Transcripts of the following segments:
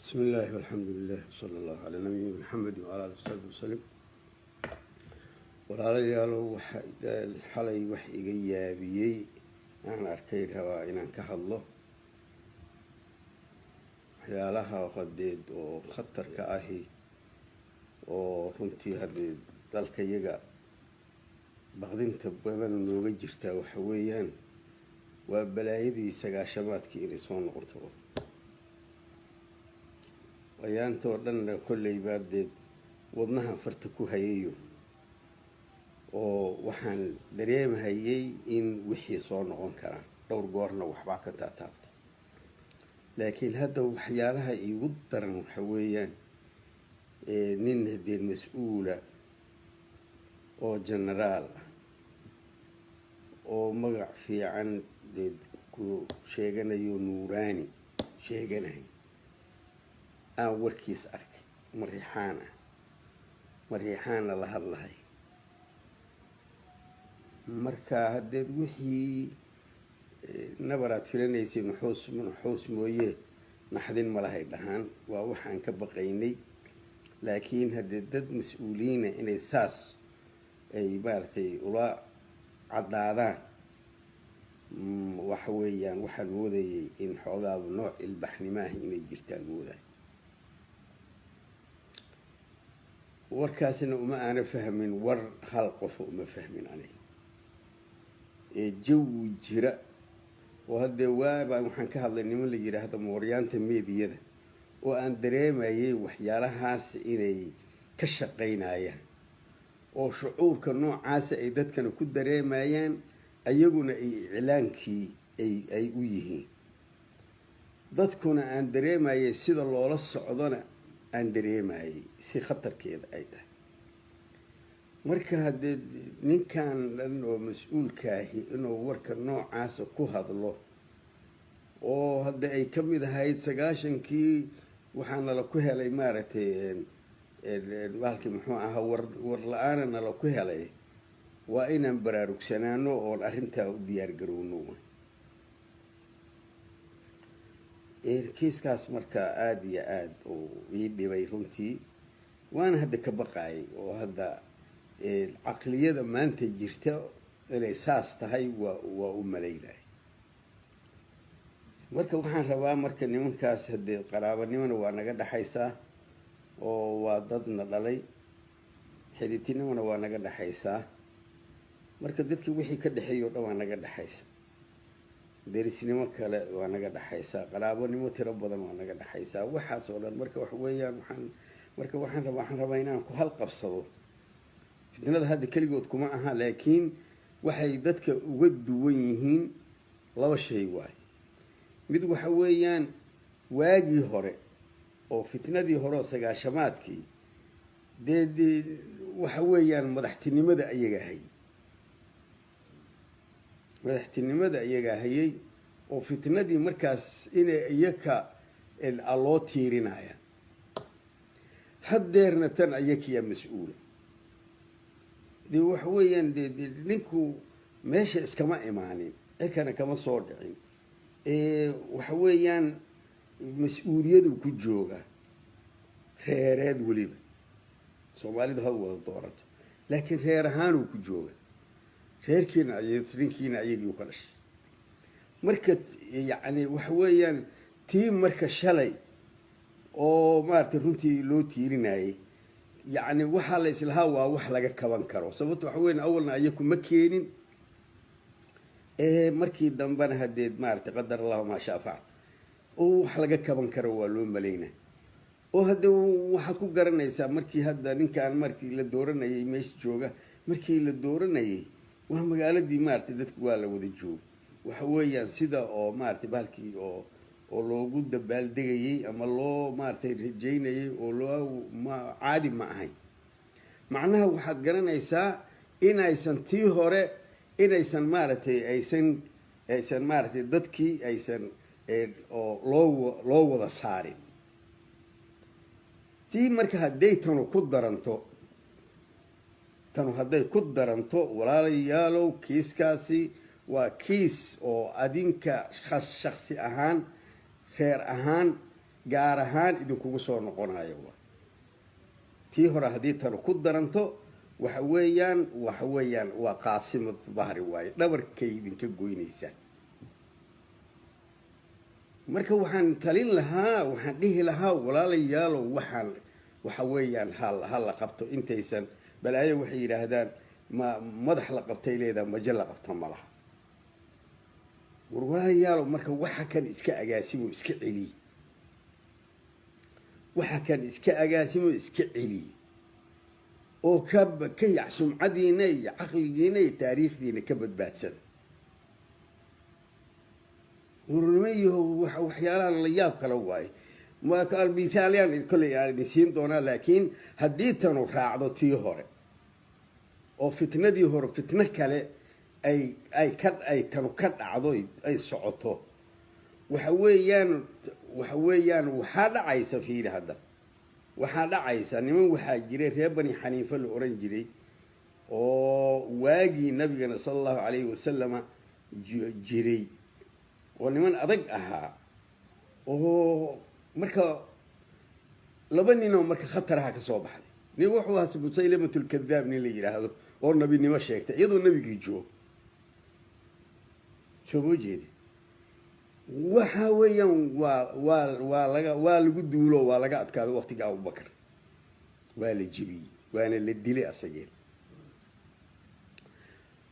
بسم الله والحمد لله وصلى الله على نبينا محمد وعلى آله وصحبه وسلم. walaalayaalow xalay wax iga yaabiyey aan arkay rabaa inaan ka hadlo waxyaalaha qadeed oo khatarka ahi oo runtii hadii dalka iyaga baqdinta badan nooga jirta waxa weeyaan waa balaayadii sagaashamaadkii inay soo noqoto ayaantoo dhan kolley baadeed wadnaha farta ku hayayo oo waxaan dareemahayay in wixii soo noqon karaan dhowr goorna waxbaa ka taataabta laakiin hadda waxyaalaha iigu daran waxa weeyaan nin hadee mas-uula oo generaal ah oo magac fiican deed ku sheeganayo nuuraani sheeganayo aan warkiis arkay mariixaana la hadlahay marka haddeed wixii nabaraad filanaysay maxuus mooye naxdin malahay dhahaan waa waxaan ka baqaynay laakiin haddee dad mas-uuliyiina inay saas ay maaragtay ula caddaadaan waxa weeyaan waxaan moodayay in xoogaaba nooc ilbaxnimaaha inay jirtaan moodahay warkaasina uma aana fahmin war hal qofo uma fahmin aniga jawi jira oo haddee waabaan waxaan ka hadlay niman la yidhaahdo mooryaanta meediyada oo aan dareemayay waxyaalahaas inay ka shaqaynayaan oo shucuurka noocaasa ay dadkana ku dareemayaan ayaguna ay iclaankii ay u yihiin dadkuna aan dareemayay sida loola socdona aan dareemayay si khatarkeeda ay tahay marka haddee ninkan dhan oo mas-uulkaahi inuu warka noocaasa ku hadlo oo hadda ay ka mid ahayd 90kii waxaa nala ku helay maaragtay bahalkii muxuu ahaa war la-aana nala ku helay waa inaan baraarugsanaano oon arrintaa u diyaar garowno kiiskaas marka aada iyo aada uu ii dhibay runtii waana hadda ka baqaayay oo hadda caqliyada maanta jirta inay saas tahay waa u malaynahay marka waxaan rabaa marka nimankaas haddee qaraabanimona waa naga dhexaysaa oo waa dadna dhalay xiritinimona waa naga dhexaysaa marka dadka wixii ka dhexeeya o dhan waa naga dhexaysa derisnimo kale waa naga dhexaysaa qaraabanimo tiro badan waa naga dhexaysaa waxaas oo dhan marka waxa weeyaan waxaan rabaa inaan ku halqabsado fitnada hadda keligood kuma aha laakiin waxay dadka uga duwan yihiin laba shay waaye mid waxa weeyaan waagii hore oo fitnadii hore oo sagaashamaadkii dee waxa weeyaan madaxtinimada iyagaa hayay oo fitnadii markaas inay iyaka loo tiirinaya haddeerna tan iyakiyaa mas-uula dee waxa weeyaan de ninku meesha iskama imaanin cirkana kama soo dhicin waxa weeyaan mas-uuliyadu ku jooga reereed weliba soomaalidu had wada doorato laakiin reer ahaanuu ku jooga reerkiina ninkiina ayagii u ka dhashay marka yacni waxa weeyaan tii marka shalay oo maaragtay runtii loo tiirinayay yacni waxaa la islahaa waa wax laga kaban karo sababto waxa weyan awalna ayaku ma keenin markii dambena hadeed maaragtay qadar allahu maa shaa facal oo wax laga kaban karo waa loo malaynay oo hadda waxaa ku garanaysaa markii hadda ninkaan markii la dooranayay meesha jooga markii la dooranayay waa magaaladii maaragtay dadku waa la wada jooga waxa weeyaan sida oo maaragtay bahalkii oo loogu dabaaldegayay ama loo maaragtay rajaynayay oo loo caadi ma ahayn macnaha waxaad garanaysaa inaysan tii hore inaysan maaragtay aysan maaragtay dadkii aysan oo loo wada saarin tii marka hadday tanu hadday ku daranto walaalayaalow kiiskaasi waa kiis oo adinka shaksi ahaan reer ahaan gaar ahaan idinkugu soo noqonayo tii hore haddii tan ku daranto waxa weeyaan waa qaasimad dahri waaye dhabarkay idinka goynaysaa marka waxaan talin lahaa waxaan dhihi lahaa walaalayaalow waxaan waxa weeyaan hal la qabto intaysan balaayo waxay yidhaahdaan madax la qabtay leedahay majo la qabta ma laha war walaalayaalow marka waxa kan iska agaasimo iska celiy waxa kan iska agaasimo iska celiy oo ka yac sumcadiina iyo caqligiina iyo taariikhdiina ka badbaadsada ورميه وحيالا لياب كلواي ما قال مثاليا كل يعني سين دونا لكن هديتن وراعدو تي هوري او فتنه دي هور فتنه كله اي كانوا كدعدو اي سقطو waxa weeyaan waxa dhacaysa fiir hada waxa dhacaysa niman waxa jiray reer bani xaniifa la oran jiray oo waagi nabiga sallallahu alayhi wasallam jiray ونمان أدق أها مركا لبنينا مركا خطرها كصوب حد نروحوا هسه مسيلمة الكذاب نيجي هذا والنبي نمشيك يدو النبي يجوا شو بوجي وحاويا والجدولو والجات كذا وقت جاء أبو بكر والجبي وأنا اللي دلي أسجل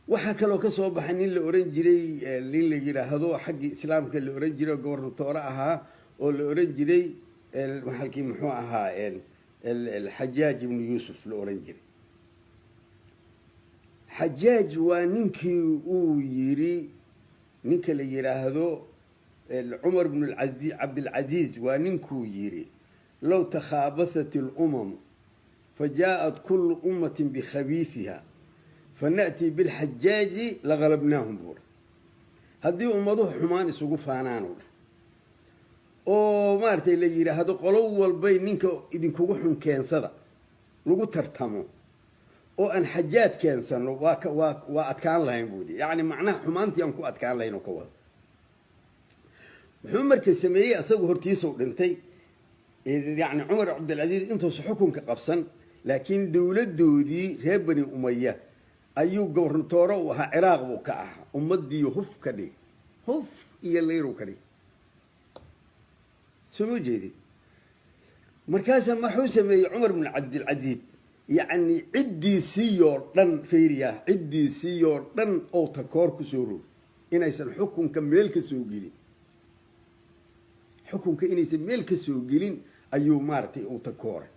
waxa kale oo ka soo baxay nin la oran jiray nin la yiraahdo xaqi islaamka la oran jiray goornatoora ahaa oo la oran jiray halkii muxuu ahaa الحجاج ibn Yusuf la oran jiray حجاج waa ninkii uu yiri ninka la yiraahdo عمر بن العزيز عبد العزيز waa ninkuu yiri لو تخابثت الأمم فجاءت كل أمة بخبيثها فنأتي بالحجاج لغلبناهم بور هذه أمضوح حمان يسوقوا فانانو أو مارتي اللي يرى هذا قلوا والبين نينك إذن كوجحهم كان صدا لقوا ترتموا أو أن حجات كان سنو وأتكان لهم بودي يعني معناه حمانتي أنكو أتكان لهم كوال محمد كسمية أسوق هرتيسو دنتي يعني عمر عبد العزيز أنتوا صحكم كقبصا لكن دولة دودي غير بني أمية ayuu goornatooro waxa Ciraaq uu ka ah ummadii huf ka dhig huf iyo leeru ka dhig soo jeedi markaas ma xuu sameeyay Umar ibn Abdul Aziz yani cidiisiyo dhan fiiriya cidiisiyo dhan oo takoor ku soo roog inaysan xukunka meel ka soo gelin xukunka inaysan meel ka soo gelin ayuu maartay oo takooray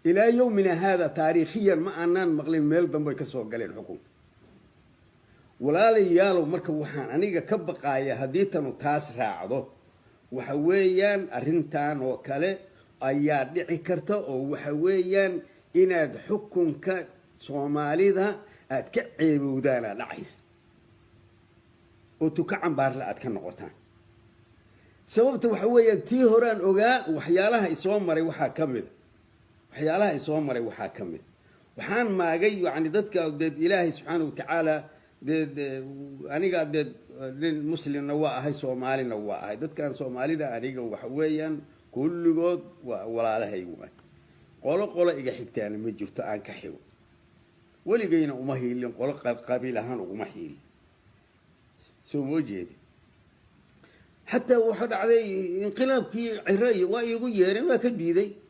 إلى يومنا هذا تاريخيا ما أنان مغلين ميل دنبي كسو قالين حكم ولا ليالو مركب وحان أنيقا كبقايا هديتانو تاس راعدو وحويان أرنتان وكالي أياد دعي كرتا وحويان إناد حكم كصومالي ذا أتكعيبو دانا دعيس وتكعن بارلا أتكن نقطان سببت وحويان تيهوران أوغا وحيالها إسوام مري وحا كمد waxyaalaha soo maray waxa kamid waxaan maagay yani dadka Ilaahay subhanahu wa ta'ala aniga muslimna waa ahay Soomaalina waa ahay dadkan Soomaalida aniga waxa weeyaan kulligood waa walaalahay qolo iga xigtaan ma jirto aan ka xigo waligayna uma hiilin qolo qabiil ahaan uma hiilin soo moojeedi hatta waxa dhacday inqilaabkii Ciraaq waa igu yeeray ma ka diiday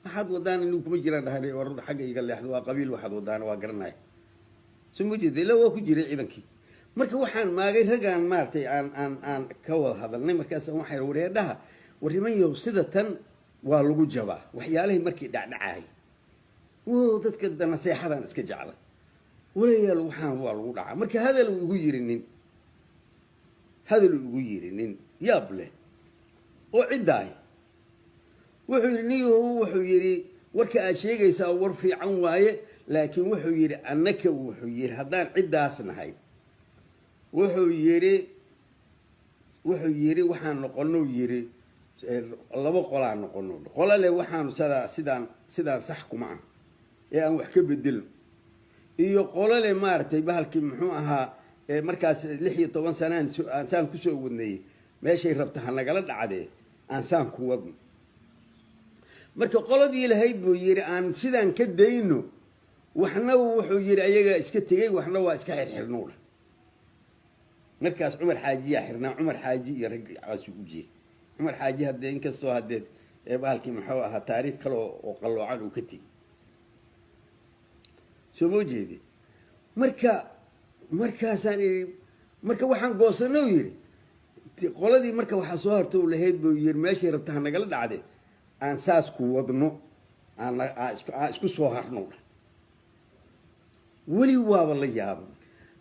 أحد ودان إنه كم يجران هذا ورد حاجة يقال لي أحد وقبيل واحد ودان وقرناه ثم جد لو هو كجري إذنك مركب وحان ما غير هجان مارتي أن كوا هذا النمر كاس وحير وريه ده ورمي يوصدة والوجود جوا وحياله مركب دعاي وضد كده نصيحة هذا نسك جعله ولا الوحان والوجود مركب هذا اللي يغيرنين هذا اللي يغيرنين يابله وعداي وحو يري وركا أشيغيسا ورفي عن وايه لكن وحو يري أنك وحو يري هدان عداس نهاي وحو يري وحان نقلنو يري الله قولان نقلنو قولا لي وحان سيدان صحكو معه يا أن وحكي بالدل إيو قولا لي مارتي بهالكي محوها مركز لحية 10 سنة كسو ودني ماشي ربطها نقلت عادي saan ku wadno marka qoladii lahayd buu yiri aan sidaan ka dayno waxna wuxuu yiri ayaga iska tagay waxna waa iska xirxirnoo markaas Umar Xaaji yaa xirnaa Umar Xaaji iyo rag caas ugu jeey Umar Xaaji hadda in kastoo hadeed baalkii maxuu ahaa taariikh kale oo qaloocan uu ka tagay soo ma jeedi markaasaan marka waxaan goosanoo yiri qoladii marka waxa soo hartay uu lahayd buu yiri meeshii rabtaa nagala dhacday aan saas ku wadno aan isku soo harno wali waaba la yaabo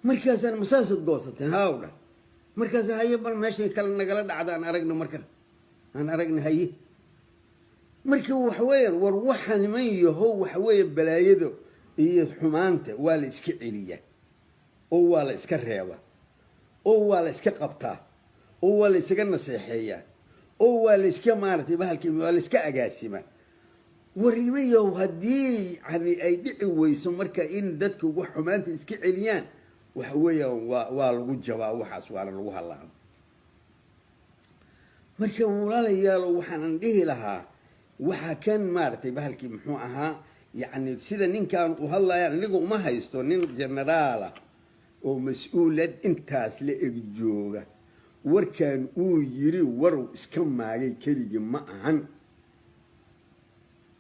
markaasaan masaasad goosatay haawda markaas haye bal meeshii kale nagala dhacdaan aragno marka aan aragna haye marka waxa weeyaan war waxan man yahow waxa weey balaayado iyo xumaanta waa la iska celiyaa oo waa la iska reeba oo waa la iska qabtaa oo waa la iska naseexeeyaa oo waa la iska maartay bahalkii waa la iska agaasima warnimayo hadii ay dhici weyso marka in dadku wax xumaanta iska celiyaan waxa weeyaan waa lagu jabaa waxaas waa lagu halaa marka walaalayaal waxaan dhihi lahaa waxa kan maartay bahalkii muxuu ahaa يعني سيدا نينكان وهلا نيغو ما هايستو نين جنرالا او مسؤولد انتاس لإجوغا وركان او يري ورو اسكم ماغي كليجي ما اهان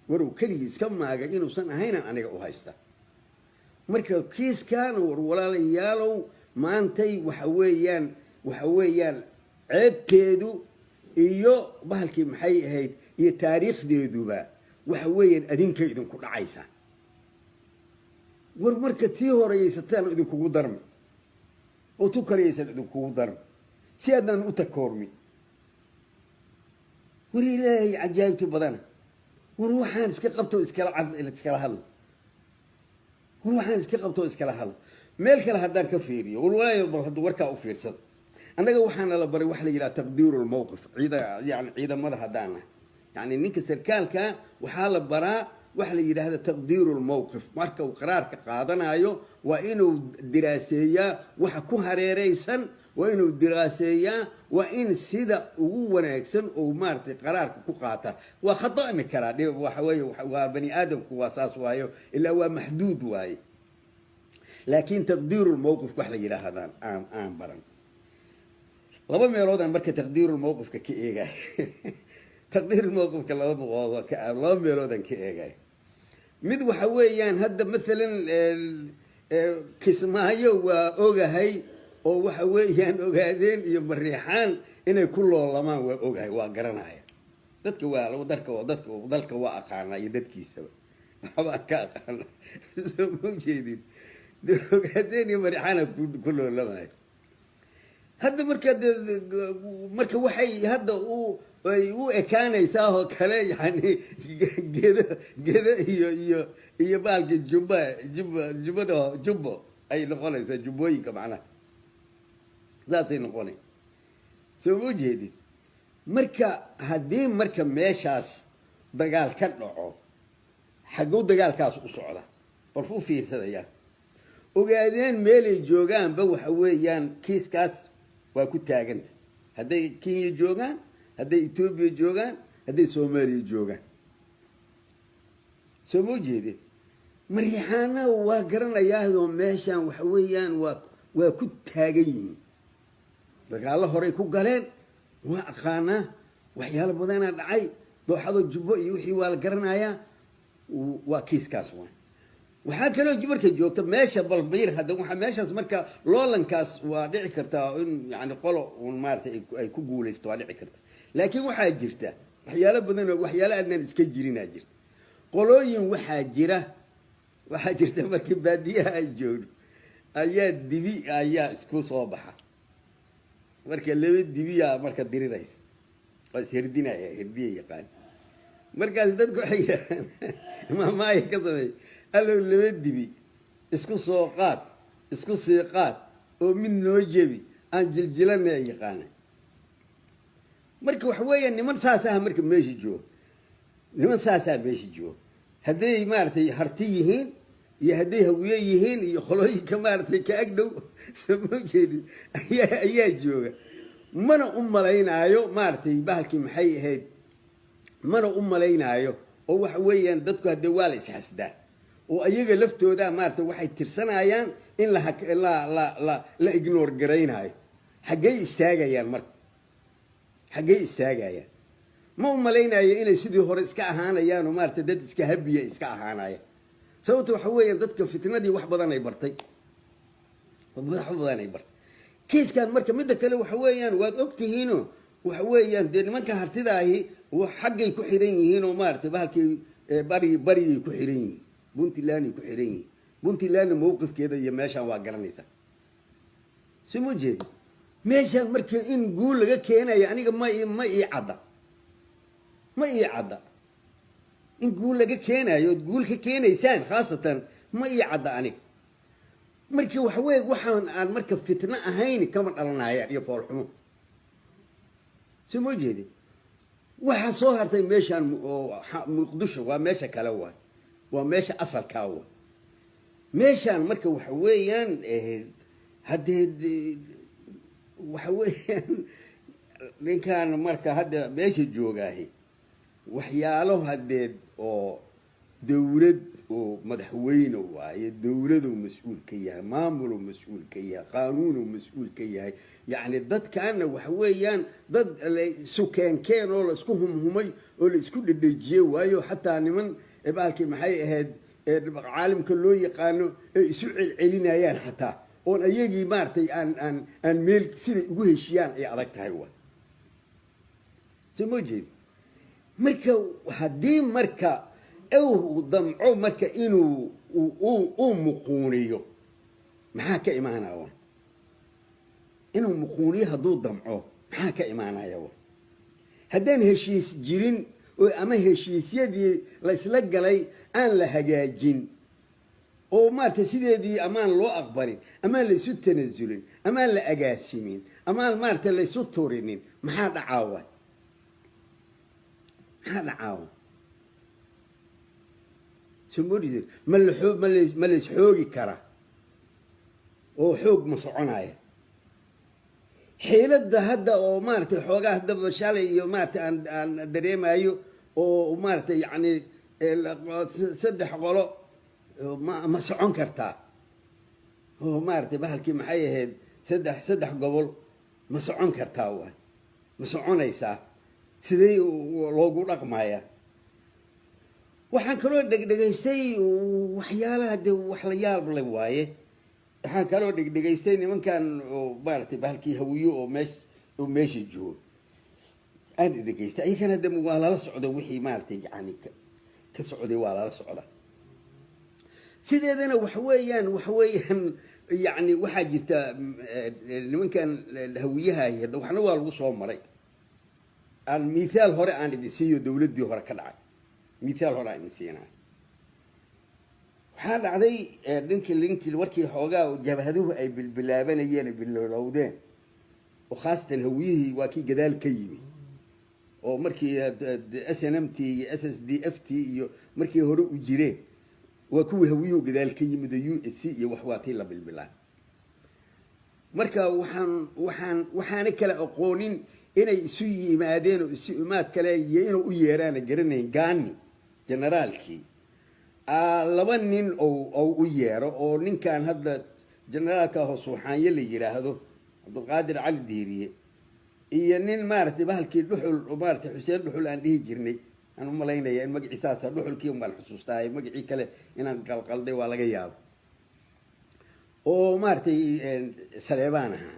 ورو كليجي اسكم ماغي انو سن اهينا انيغا او هايستا مركا كيس كان ورولاليالو maantay waxa weeyaan ceebteedu iyo bahalkii maxay ahayd iyo taariikhdeeduba waxa weeyaan adinka idinku dhacaysa war marka tii horeysataan idinku ugu darmi oo tu kareysan idinku ugu darmi si aadna u takoormi war ilaahay ajaayibti badana war waxaan iska qabto iskala hadlo war waxaan iska qabto iskala hadlo meel kale hadaan ka fiiriyo walaayo bal hadda warka u fiirsad anaga waxaana la baray wax la yiraahdo taqdiirul mawqif ciidamada hadaan يعني ninka sarkaalka waxa la baraa wax la yiraahdo taqdiirul mawqif marka uu qaraarka qaadanayo waa inuu diraaseeyaa waxa ku hareereysan waa inuu diraaseeyaa waa in sida ugu wanaagsan oo maartay qaraarka ku qaata waa khata ma kara waxa weeye waa bani aadamku waa saas waayo ilaa waa maxduud waaye لكن تقدير الموقف كحلا يلا هذا آن برن لما ميلودا مركز تقدير الموقف كإيجاي تقدير الموقف كلا لما ميلودا كإيجاي مدو حويان هذا مثلا كسمايو وأوجاهي أو حويان أوجاهين يمريحان إنه كله لما وأوجاهي وقرناي دتك لو درك وأقعنا يدتك سوا ما كأقعنا موجودين هذين يمرحانا كله لما هذا مركز وحي هذا هو كان يساوي كله يعني كذا يبالك جبا أي نقول إذا جبوي كمعنا لا تنقولي سو موجودي مركز هذين مركز ماشاس دجال كنوعه حقود دجال كاس أسعده برفو فيه سديا وقاعدين ميلي جوغان بوح ويان كيس كاس واكو تاغن هدي كينيا جوغان هدي إثيوبيا جوغان هدي سوماليا جوغان سو موجودي مريحانا وقرنا ياهدو ميشان وحويان واكو تاغين بقى الله هوريكو قالين واقانا وحيال بدانا دعي دوحادو جبو يوحي والقرنا يا وكيس كاس وان waxaa kale jibarka joogta meesha balbiir hada waxa meeshaas marka loolankaas waa dhici karta in yani qolo oo maartay ay ku guuleysto waa dhici karta laakiin waxa jirta waxyaalo badan oo waxyaalo aan iska jirinaa jirta qolooyin waxa jirta markii baadiyaha ay joogto ayaa dibi ayaa isku soo baxa marka laba dibiya marka diriraysa waa hirdinaya hirdiye yaqaan markaas dadku waxay ma ay ka sameeyay allo laba dibi isku soo qaad isku sii qaad oo mid noo jebi aan jiljilanay yaqaan marka wax weeyaan niman saasaha marka meeshii joogo niman saasaha meeshii joogo haday maartay harti yihiin iyo haday hawiye yihiin iyo qolooyinka maartay ka agdhow soo jeedin ayaa jooga mana u malaynaayo maartay bahalkii maxay ahayd mana u malaynaayo oo waxa weeyaan dadku hadda waa la isxasdaa oo ayaga laftooda maartay waxay tirsanayaan in la ignore garaynayo xaggay istaagayaan marka xaggay istaagayaan ma u malaynayo inay sidii hore iska ahaanayaan oo maartay dad iska habiya iska ahaanayaan sababta waxa weeyaan dadka fitnadii wax badan ay bartay kiiskan marka midda kale waxa weeyaan waad ogtihiino waxa weeyaan dee nimanka hartidaahi xaggay ku xiran yihiin oo maartay bahalkii barigay ku xiran yihiin puntland ku xiran yihiin puntlandna mowqifkeeda iyo meeshaan waa garanaysaa si ma jeedi meeshaan marka in guul laga keenayo aniga ma ii cadda ma ii cadda in guul laga keenayo ood guul ka keenaysaan khaasatan ma ii cadda aniga marka waxa weeye waxaan aan marka fitna ahayn kama dhalanayaan iyo foolxumo si ma jeedi waxa soo hartay meeshaan muqdisho waa meesha kale waa meesha asalka meeshaan marka waxa weeyaan haddee waxa weeyaan ninkaan marka hadda meesha joogaahi waxyaalo haddeed oo dawlad oo madaxweyne waaye dawladuu mas-uul ka yahay maamuluu mas-uul ka yahay qaanuunuu mas-uul ka yahay yacni dadkaana waxa weeyaan dad la isu keenkeen oo la isku humhumay oo la isku dhedhejiyey waayo xataa niman bahalkii maxay ahayd caalamka loo yaqaano ay isu celcelinayaan xataa oon ayagii maaragtay aan meel siday ugu heshiyaan ay adag tahay waa soo ma jeedi marka haddii marka uu damco marka inuu uu muquuniyo maxaa ka imaanaya inuu muquuniyo hadduu damco maxaa ka imaanaya haddaan heshiis jirin oo ama heshiisyadii la isla galay aan la hagaajin oo maartay sideedii amaan loo aqbalin amaan la isu tanasulin amaan la agaasimin amaan maartay la isu turinin maxaa dhacaawa maxaa dhacaawa سمودي ما ليش حوقي كرا أو حوق مصعناية حيلة ده هدا أو مارت حوقه هدا بشالي يو مارت عن دريم أيو أو مارت يعني سدح قلو ما صعون كرتا هو مارت بهالكي محيه سدح قبل ما صعون كرتا هو ما صعون يسا سدي لوجو رقمايا waxaan kaloo dhegdhegaystay waxyaalaha de wax la yaab leh waaye waxaan kaloo dhegdhegaystay nimankan oo maartay bahalkii hawiyo oo meesha joogo aan dhegdhegaystay ayagana de waa lala socdo wixii maartay yani ka socday waa lala socda sideedana waxa weeyaan yani waxaa jirta nimankan hawiyaha hadda waxna waa lagu soo maray aan mithaal hore aan idin siiyo dawladdii hore ka dhacay مثال هنا إنسينا حال علي لينك الوركي حوجا وجبهته أي باللابان يجينا باللودان وخاصة الهويه واكي جدال كيمي ومركي SNMT SSDFT مركي هروب جيرين وكوي هويه جدال كيمي ده USC وحواتي لا بالبلاد مركا وحان كلا أقولين إن يسوي مادين وسمات كلا ينو ويرانا جرنين جاني جنرالكي لبنين أو ويرا أو نين كان هذا جنرال كهو صوحان يلي يرى هذا عبد القادر على الديرية إيه نين مارت بهالكي دحول ومارت حسين دحول عندي جرني أنا ملاينا يا إن مجلس أساسا دحول كيوم بالحسوس تاعي مجلس كلا إن قال ده ولا جياب أو مارت سليمانها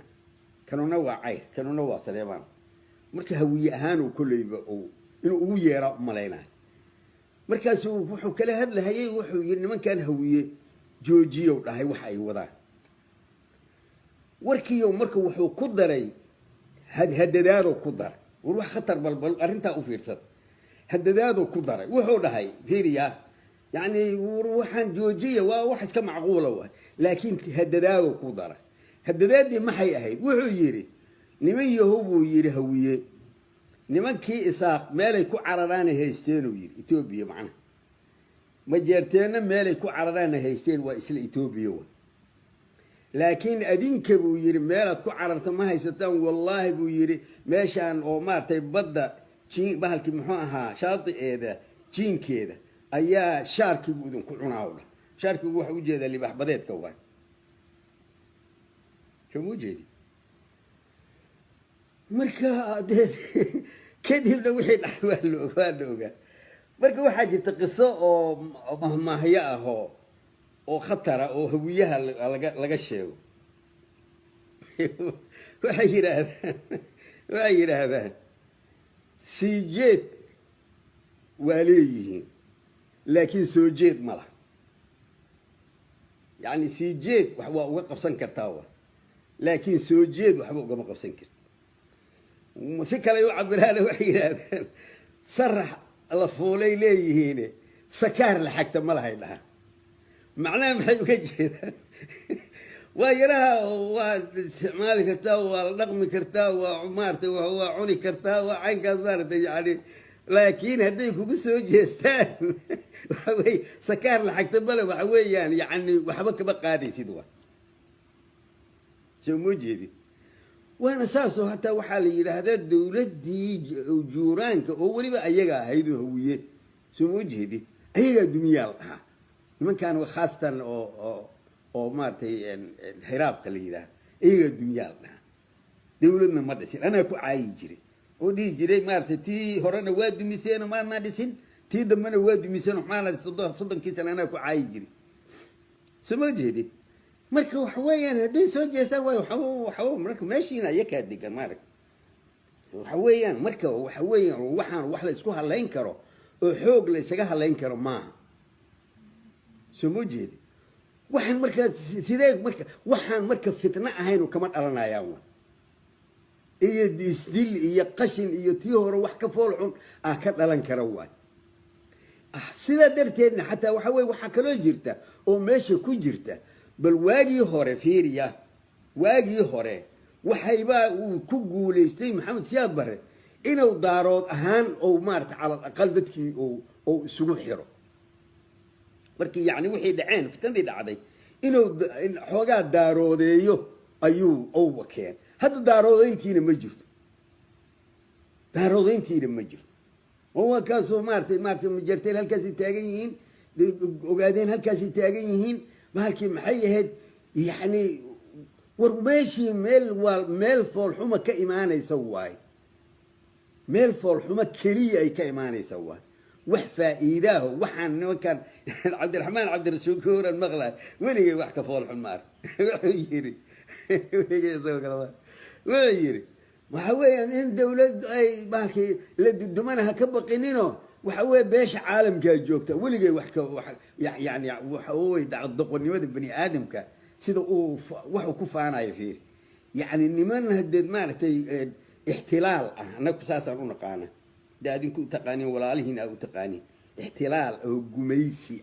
كانوا نوع عير كانوا نوع سليمان مركا هوية هانو كله يبقوا إنه ويرا ملاينا مركز وحو كلا هاد لهاي وحو من كان هوية جوجية ولاهي وحاي وضع وركي يوم مركو وحو قدري هددادو قدر وروح خطر بلبل أرنتا أوفيرسد هددادو قدر وحو لهاي فيريا يعني وروحان جوجية وواحد كم معقولة لكن هددادو قدر هدداد دي ما حي أهيد وحو يري نمن يهوبو يري هوية نمن كي إساق مالي كو عرران هيستين ويري إثيوبيا معنا مجرتين مالي كو عرران هيستين وإسل إثيوبيا laakiin adinka buu yiri meelaad ku cararta ma haysataan wallahi buu yiri meeshaan oo maartay badda jiin bahalkii muxuu ahaa shaati'eeda jiinkeeda ayaa shaarkigu idinku cunaawda shaarkigu waxa u jeedaa libax badeedka waa شو جدي مركا كدي وحي الأحوال وقالوا مركا واحد يتقصى أو مهما هي أو خطر أو هويها لقى الشيء وحي هذا سيجيت وليه لكن سوجيت ملا يعني سيجيت وقف سنكرتاوه لكن سوجيد وحبوب قام قبسن كرت ومسك لا يعبر هذا وحي هذا صرح الفولي ليه هنا سكار لحقته ما لها لها معناه محي وجه ويراها واستعمال كرتا ورقم كرتا وعمارته وهو عوني كرتا وعين كذارة يعني لكن هديك بسوجيستان وحوي سكار لحقته بلا وحوي يعني وحبك بقى سيدوا شو موجودي وانا ساسو حتى وحالي هذا الدولة دي وجورانك اولي بقى ايجا هيدو هويه شو موجودي ايجا دميال من كانوا خاصة او مارتي الحراب قليلا ايجا دميال دولتنا ما دسين انا كو عاي جري ودي جري مارتي تي هورنا واد ميسين ما نادسين تي دمنا واد ميسين وحنا صدق كيسان انا كو عاي جري شو موجودي marka wax weeyaan hadii soo jeestaan way waxa marka meeshina yaka digan marka waxa weeyaan marka waxa weeyaan waxaan wax la isku haleyn karo oo xoog la isaga haleyn karo ma soo muujeedi waxaan marka sidee marka waxaan marka fitna ahayn oo kama dhalanayaan iyo disdil iyo qashin iyo tii hore wax ka fool xun ka dhalan kara waay sida darteedna xataa waxa weey waxa kale jirta oo meesha ku jirta bal waagii hore fiiriya waagii hore waxayba uu ku guuleystay maxamed siyaad bare inuu daarood ahaan oo maarta cala aqal dadkii oo isugu xiro markii yaani wixii dhaceen fitandii dhacday inuu xoogaa daaroodeeyo ayuu oo wakeen hadda daaroodeyntiina ma jirto oo kaasoo maartay majartay halkaas taagan yihiin ogaadeen halkaas taagan yihiin مالكي محيهد يعني ورماشي ميل فول حما كإيمان يسواي ميل فول حما كلية كإيمان يسواي وحفا إيداه وحن وكان عبد الرحمن عبد الشكور المغلى وين وحكى فول حمار ويجري ويجري وحوي ان دولة اي باكي لدمانها كبقينينو وحوي بيش عالم كا جوجتا ولقي وحكا يعني وحوي دع الضقنيمه بني ادم كا سيده وحو كفاناي فيه يعني نمان هدد مالتي احتلال انا كساسا نقانا دادين كنت تقاني ولالهين او تقاني احتلال او قميسي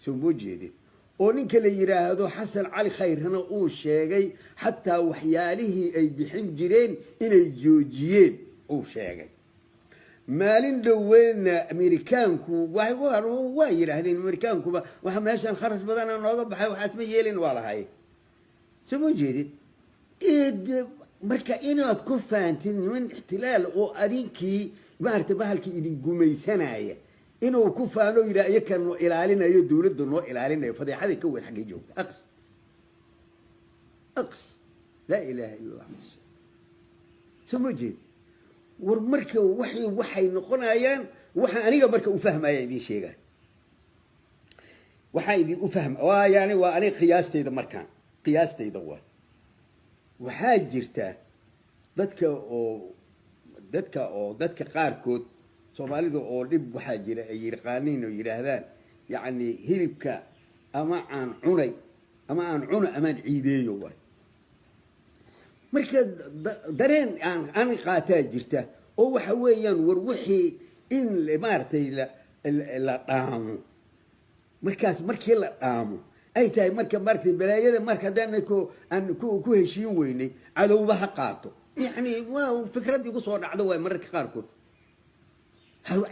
سمو جيدي ونك اللي يراهدو حسن علي خير هنا او شيغي حتى وحياله اي بحين جيرين اني جوجيين او شيغي مالين دوين امريكانكو واي يراهدين امريكانكو waxa meeshan kharash badan nooga baxay waxa isma yeelin walahay soo jeedid marka inaad ku faantin min ihtilaal oo adinkii baarta bahalkii idin gumaysanaya inuu ku faano ilaahay kan ilaalinayo dawladda noo ilaalinayo fadeexada ka weyn xaqii joogta aqs la ilaaha illa allah soo jeedid war marka waxay noqonayaan waxa aniga marka u fahmaya idin sheegaa waxa idin u fahma waa yani waa aniga qiyaastayda markaan qiyaastayda waxa jirta dadka qaarkood Soomaalidu oo dib waxa jira ay yirqaaniin oo yiraahdaan yani hilibka ama aan cunay ama aan cuno ama ciideeyo way marka dareen aan qaataa jirta oo waxa weeyaan war wixii in maartay la dhaamo markaas markii la dhaamo ay tahay marka markii balaayada marka aan ku heshiin weynay cadowbaha qaato yani waa fikrad igu soo dhacdo way marka qaarkood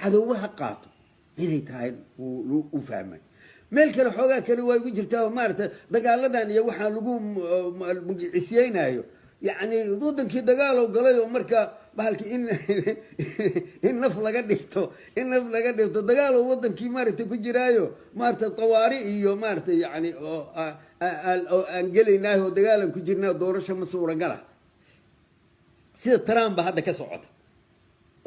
cadowbaha qaato inay tahay u fahmay meel kale xoogaa kale waa igu jirtaa maarata dagaaladan iyo waxaa lagu magiciisiyeynayo yacni wadankii dagaalow galay oo marka bahalki in naf laga dhigto dagaalow wadankii maarata ku jiraayo maarata tawaari iyo maarata yacni oo aan gelaynahay oo dagaalan ku jirnaa doorasho ma suuragala sida Trump ba hadda ka socota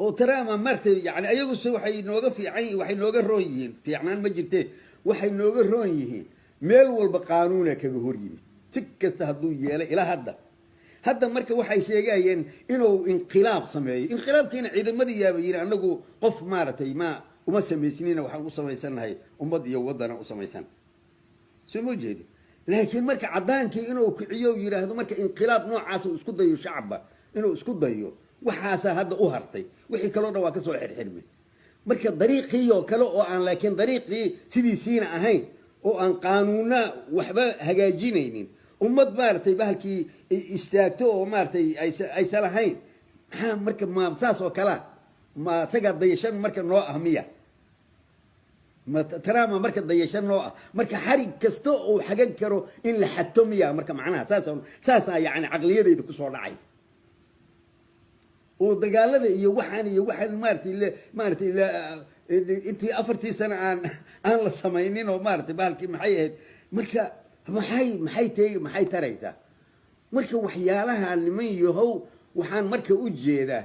oo Trump maarta yacni ayagu waxay nooga fiican waxay nooga roon yihiin fiicnaan ma jirtee waxay nooga roon yihiin meel walba qaanuuna kaga hor yimid si kasta hadduu yeelay ilaa hadda marka waxay sheegayeen inuu inqilaab sameeyo inqilaabkiina ciidamadii yaaba yiri anagu qof maaratay ma uma sameysnina waxaan u sameysanahay ummad iyo wadana u sameysan soo ma jeedi laakiin marka cadaankii inuu kiciyo yiraahdo marka inqilaab noocaas uu isku dayo shacabba inuu isku dayo waxaas hadda u hartay wixii kale oo dhan waa ka soo xirxirmay marka dariiqii oo kale oo aan laakiin dariiqii sidiisiina ahayn oo aan qaanuuna waxba hagaajinaynin ummad maartay bahalkii istaagto oo maartay ay salahayn maxaa marka ma saas oo kala ma taga dayashan marka noo ahmiya ma taraama marka dayashan noo ah marka xarig kasto oo xagan karo in la xatoomiya marka macnaha saas yaani aqliyadeyda ku soo dhacay oo dagaalada iyo waxaan maartay intii 4 sano aan la sameeynin oo maartay bahalkii maxay ahayd marka maxay taraysaa marka waxyaalaha niman yahow waxaan marka u jeedaa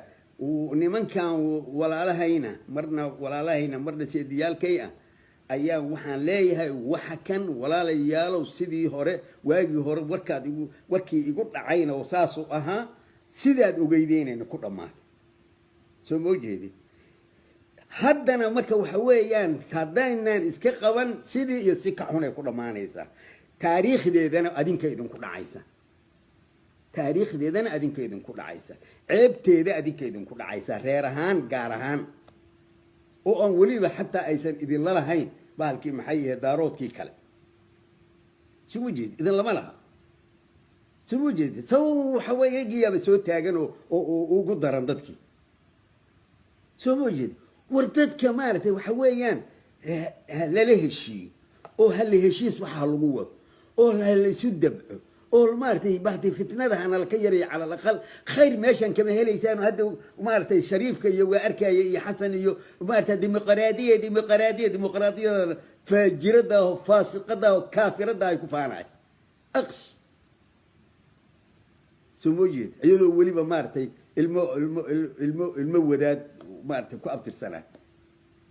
nimankan walaalahayna marna seediyaalkay ah ayaa waxaan leeyahay waxa kan walaalayaalow sidii hore waagii hore warkii igu dhacayna oo saas u ahaa sidaad ogeydeenayna ku dhamaatay soo ma jeedi haddana marka waxa weeyaan haddaynaan iska qaban sidii iyo si ka xun ay ku dhamaanaysaa taariikhdeedana adinka idinku dhacaysa ceebteeda adinka idinku dhacaysa reer ahaan gaar ahaan oo aan weliba xataa aysan idinla lahayn bahalkii maxay yahay daaroodkii kale soo ma jeedi idin lama laha soo ma jeedi waxa weeye giyaaba soo taagan oo ugu daran dadkii soo ma jeedi war dadka maartay waxa weeyaan lala heshiiyo oo hal heshiis waxa lagu wado oo la isu dabco oo maartay bahdii fitnada ana la ka yaray ala aqal khayr meeshan kama helaysaan hadda maartay shariifka iyo waa arkaya iyo xasan iyo maartay dimuqraadiyada faajirada oo faasiqada oo kaafirada ay ku faanay aqsh سموجد أيضا ولي مارتي المودات مارتي كأبتر سنة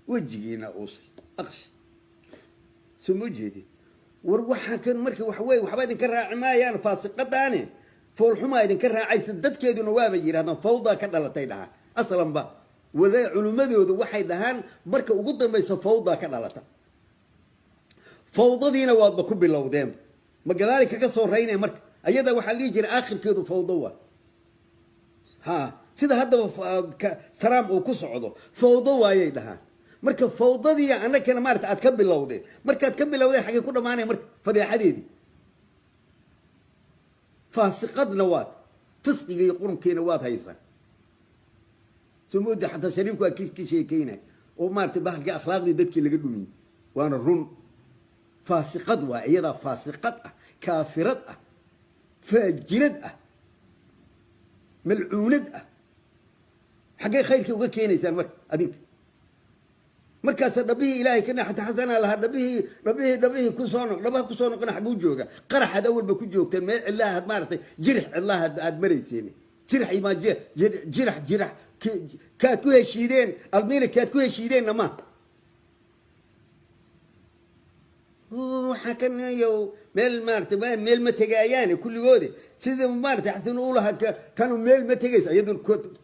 وجينا أوصل أقش سموجدي وروحها كان مركي وحوي وحبايد كرها عمايا أنا فاسقة تاني فول حمايد كرها عايز الدت كيدو نواب يجي هذا فوضى كذا لا تيدها أصلا با وذا علماء ذو واحد دهان مركي وقدر ما يصير فوضى كذا لا فوضى دينا واضح كوب اللودين ما كذلك كسر رينا مركي أيضا وحلي يجي آخر كيدو فوضى ها سيدا هذا ترام وكسعده فوضى وايدها مركب فوضى دي أنا كنا مارت أتكبل لودين مركب أتكبل لودين حاجة كنا معنا مركب فدي حديدي فاسقد نوات فسق يقولون كي نوات هيسا سمود حتى شريفكو أكيد كي شيء كينا ومارت بحق أخلاقي دتك اللي قدومي وأنا الرون فاسقد وأيضا فاسقد كافرد فاجرد ملعوند حاجة خير كي وكينا يسان مركب أديك مركز نبيه إلهي كنا حتى حسنا لها نبيه كسونه كنا حقو جوجا قرح هذا أول بكو جوجا الله مارتي جرح الله هاد مريسيني جرح ما جرح كات كوه شيدين الميل كات كوه شيدين نما وحكنا يو ميل مارتي ميل متجاياني كل جودي سيد مارتي حتى نقولها كانوا ميل متجايس أيضا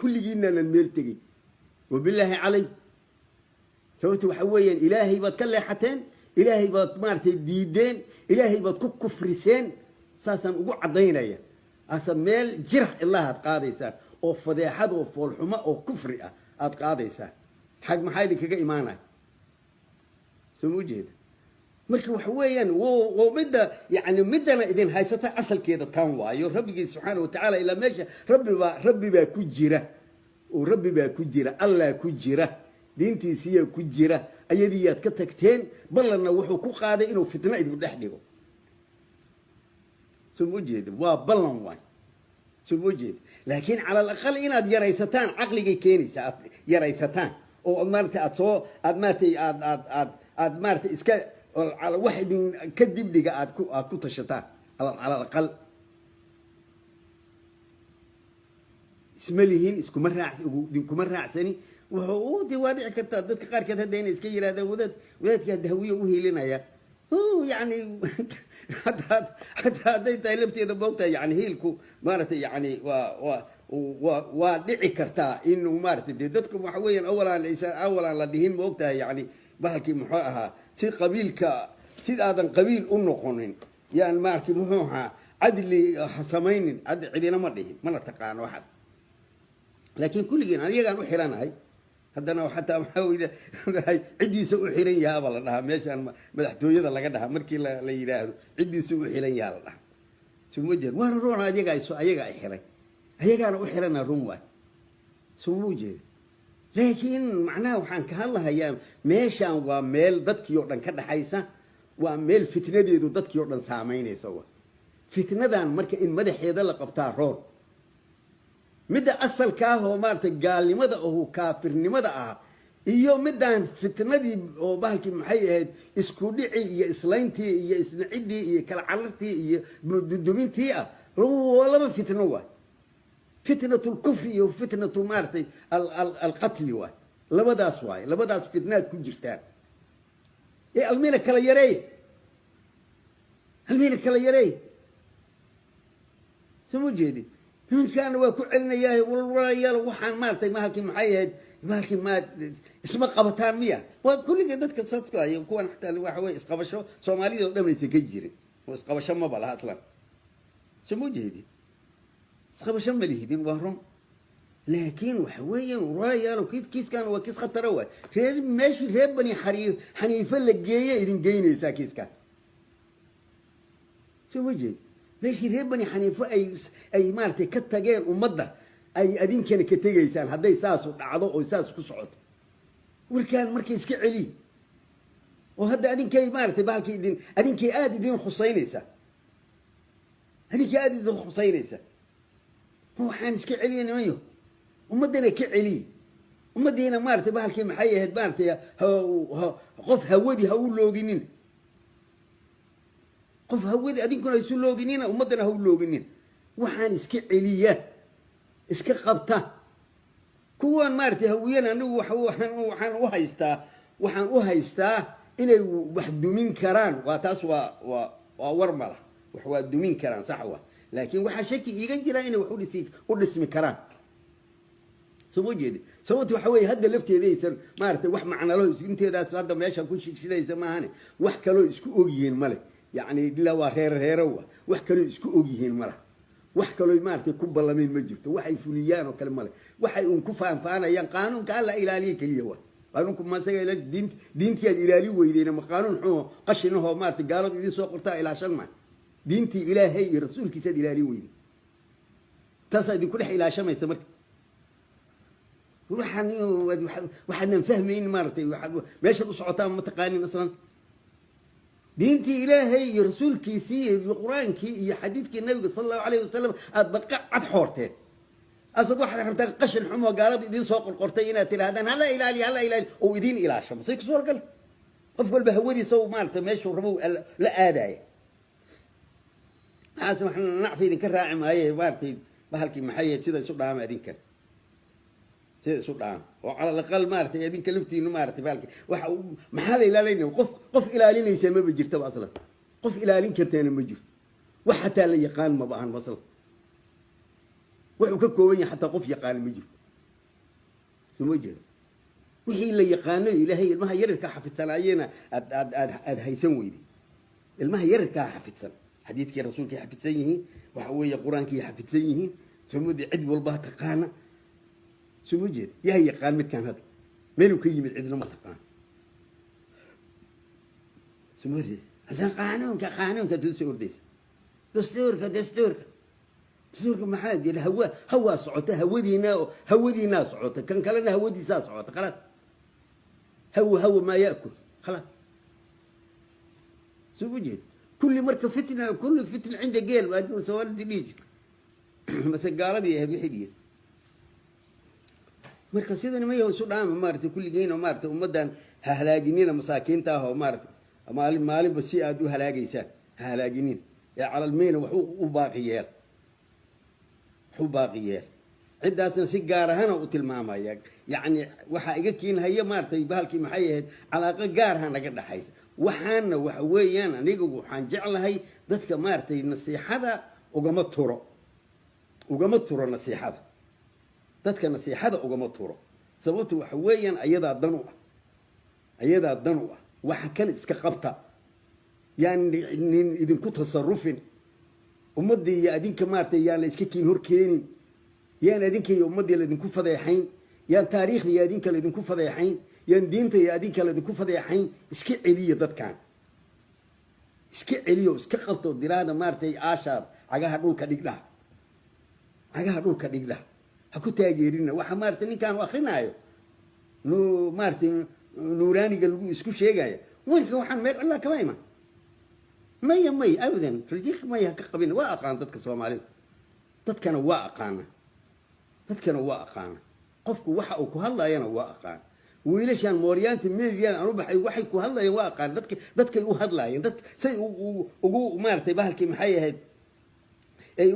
كل جينا الميل تجي وبالله علي سويت وحويا إلهي بتكلم حتين إلهي بتمارتي ديدين إلهي بتكوك كفرسين ساسا وقع ضينايا أسميل جرح الله أتقاضي سار أو فضيحة أو فالحماء أو كفر أتقاضي سار حق ما حيدك كجا إيمانك سمو جيد مركب وحويا ومدة يعني مدنا إذن هاي ستا أصل كده تنوايو ربي سبحانه وتعالى إلى ماشى ربي با كجرة وربي با كجرة الله كجرة دينتي سيا كجرة أيديات كتكتين بلنا وحو كقاعدة إنه فتنة إنه دحدقه سموجد وبلن واي سموجد لكن على الأقل إن يريستان عقلي كيني يريستان أو أمرت أتصو أدمرت إسكا على واحد كذب لقى أكو تشتان على الأقل اسمليهن اسكو مرة عسني وهو دي وادع كتا دك قار كتا دين اسكير هذا ودات كهوية وهي لنا يا هو يعني حتى ديت لبتي إذا بوتا يعني هيلكو مارت يعني ودعي كرتا إنه مارت دتكم وحويا أولا لديهن بوقتها يعني بحكي محاها سي قبيل سي هذا قبيل أنقونين يعني ماركي محوها عدل حسمين عدنا مرة تقان واحد لكن كل جنا يجان وحيران هاي هذا حتى محاول عدي سوء حيران يا أبا الله ماشان مدحتوي هذا لقدها مركي لا يراهو عدي سوء حيران يا الله سموجد ورون أيجا حيران أيجا وحيران الروم سموجد لكن معناه وحن كهالله أيام ماشان وميل ضدك يوردن كذا حيسة وميل فتنة دي ضدك يوردن سامين يسوى فتنة ذا مركي إن مدح هذا لقبتها رون مدى أصل كاهو مارت قال لماذا هو كافر لماذا إيو مدى فتنة دي وبالك محيهد إسكودعي يا إسلامتي يا إسنعدي يا كالعلتي يا دومينتي ولا ما فتنة واحد فتنة الكفر وفتنة مارتي القتل واحد لبداس واحد لبداس فتنات كجرتان إيه الميلة كلا يري الميلة كلا يري سمو جيدي من كان وكعلنا ياه والله يا وحن مالتي مالك محيد مالك ما اسمه قبطان مية وكل جدت كصدق يكون حتى الواحد اسقبشو سومالي دم يتكجري واسقبشو ما بالها اصلا سمو جيدي اسقبشو مليهدين وهرم لكن وحويا ورايا وكيس كيس كان وكيس خطروا ماشي ريب بني حنيفه لجيه يدين جينيسا كيس كان سمو جيدي ليش ريبني حنيفة أي مارتي كتجين ومضة أي أدين كان كتجيسان هذا يساس وعضو ويساس كسعود وكان مركز كعلي وهذا أدين كي مارتي بالكي دين أدين كي آدي دين حسينيسا أدين كي آدي دين حسينيسا هو حانس كعلي أنا مايو ومدنا كعلي ومدنا مارتي بالكي محيه مارتي قف هودي هقول له جنين قف هودي أدين كنا يسول لوجنين ومدنا هو لوجنين وحان إسك عليا إسك قبته كوان مارتي هوينا إنه وحان وهايستا إنه واحد من كران وتسوى وورمله وحواد من كران صحوة لكن وحشكي يجنجلا إنه وحول اسم كران سموجد سويت وحوي هذا لفتي ذي سن مارتي وح معنا له أنت هذا ما يشاف كل شيء يسمى هني وح كلو إسكو أوجين ملك يعني لا وهيروا وحكلوا اسكو اوجيهين مره وحكلوا مارتي كوبلامين ما جرتو waxay fuliyaan oo kale male waxay uun ku faanfaanayaan qaanuunka alla ilaaliyo kaliya waa qaanuunku ma saga ila diintii aad ilaali weydeen ma qaanuun xoo qashinaho maarti gaalad idin soo qortaa ilaa shan ma diintii ilaahay iyo rasuulkiisa aad ilaali weydeen taas aad ku dhex ilaashamaysa marka waxaan fahmayn maarti meesha u socotaa ma taqaanin aslan دينتي إلهي رسول كيسي القرآن كي حديث كي النبي صلى الله عليه وسلم أتبقى عدحورتين أصد واحد حمتا قشن حمو قالت إذين سوق القرطين تلهدان هلا إلالي وإذين إلى الشمس هيك صور قال قفل بهودي سو مالته ماشي ورمو لا آداي عاصم احنا نعرف إذن كراعي هاي بارتي بهالكي محيط سيدا يسوق دعام إذن كر سيدا يسوق دعام وعلى الأقل مارتي إذن كلفتي إنه مارتي بالكي محل إلالين قف إلالين يسمى بجرت أصلا قف إلالين كرتين مجر وحتى لا يقال ما بقى وصل وحكوين حتى قف يقال مجر سمجر وحي اللي يقانو إلهي المها يركا حفظ سلاينا أد هيسوي دي المها يركا حفظ سلا حديث كي رسول كي حفظ سيه وحوي قرآن كي حفظ سيه سمودي عد والله تقانا سمجر يا يقان مت كان هذا ملو كي من عدنا ما تقان سمجر هذا قانون كدستور ديس دستور ما حد يلا هوا صعوته هودي ناس صعوته كان كلنا هودي ساس صعوته خلاص هو ما ياكل خلاص شو وجد كل مركب فتنه كل فتنه عنده قيل وادو سوال دليج بس قال لي هذه حديث مركز سيدنا ما يوسو دام مارتي كل جينا مارتي ومدان هلاجينينا مساكين تاهو مارتي مالي بس ادو هلاجيسان هلاجينين يا على المين وحو باقيال حو باقيال عداسنا سيجاره هنا وتلمامايا يعني waxa iga kiin haya maartay bahalkii maxay ahayd calaaqa gaar ah naga dhaxaysa waxaana wax weeyaan anigu waxaan jeclahay dadka maartay nasiixada ugama turo nasiixada dadka nasiixada ugama turo sababtu wax weeyaan ayadaa dan u ah waxa kan iska qabta yani idinku tasarrufin ummadii adinka maartay yaan iska kiin hor keenin yaan adinka iyo ummadii la idinku fadeexayn yaan taariikhda adinka la idinku fadeexayn yaan diinta adinka la idinku fadeexayn iska celiya dadkan iska celiyo iska qabto diraada maartay aashaar cagaha dhulka dhigdha ha ku taageerina waxa maartay ninkan akhrinayo maartay nuuraaniga lagu isku sheegaya warka waxaan meel Allah kala iman may abadan rajiix may ka qabin waa aqaan dadka Soomaaliyeed dadkana waa aqaan qofku waxa uu ku hadlayana waa aqaan wiilashan mooryaanta meediyada aanu baxay waxay ku hadlayaan waa aqaan dadkay u hadlayaan dad say ugu maartay bahalkii maxay ahayd ay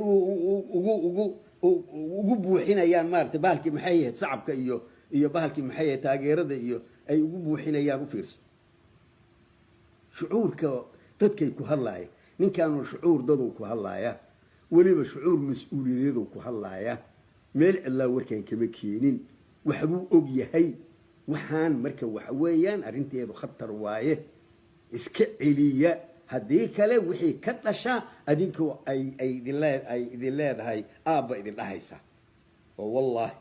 ugu buuxinayaan maartay bahalkii maxay ahayd sacabka iyo bahalkii maxay ahayd taageerada iyo ay ugu buuxinayaan u fiirso shucuurka dadkay ku hadlayaan ninkan shucuur dadku ku hadlaya waliba shucuur mas'uuliyadeedu ku hadlaya meel Allah warkan kama keenin waxbuu og yahay waxaan marka waxa weeyaan arinteedu khatar waaye iska celiya hadii kale wixii ka dhasha adinku ay idin leedahay aaba idin dhahaysa oo wallahi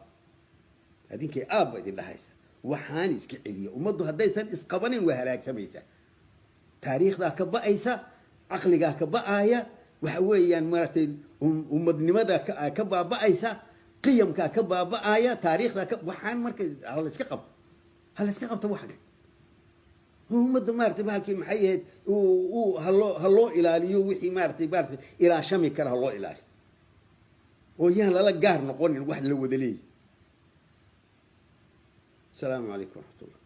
adinkay aaba idin dhahaysa waxaan iska celiya umadu hadaysan isqabanin waa halaagsamaysa taariikhda ka ba'aysa aqliga ka ba'aya waxa weeyaan maartay ummadnimada ka baaba'aysa qiyamka ka baaba'aya taariikhda waxaan marka hal iska qabto waxa ummadda maartay bahalkii maxay ahayd hallo ilaaliyo wixii maartay ilaa shami kara hallo ilaaliyo oo yaan lala gaar noqonin wax la wada leeyahay السلام عليكم ورحمة الله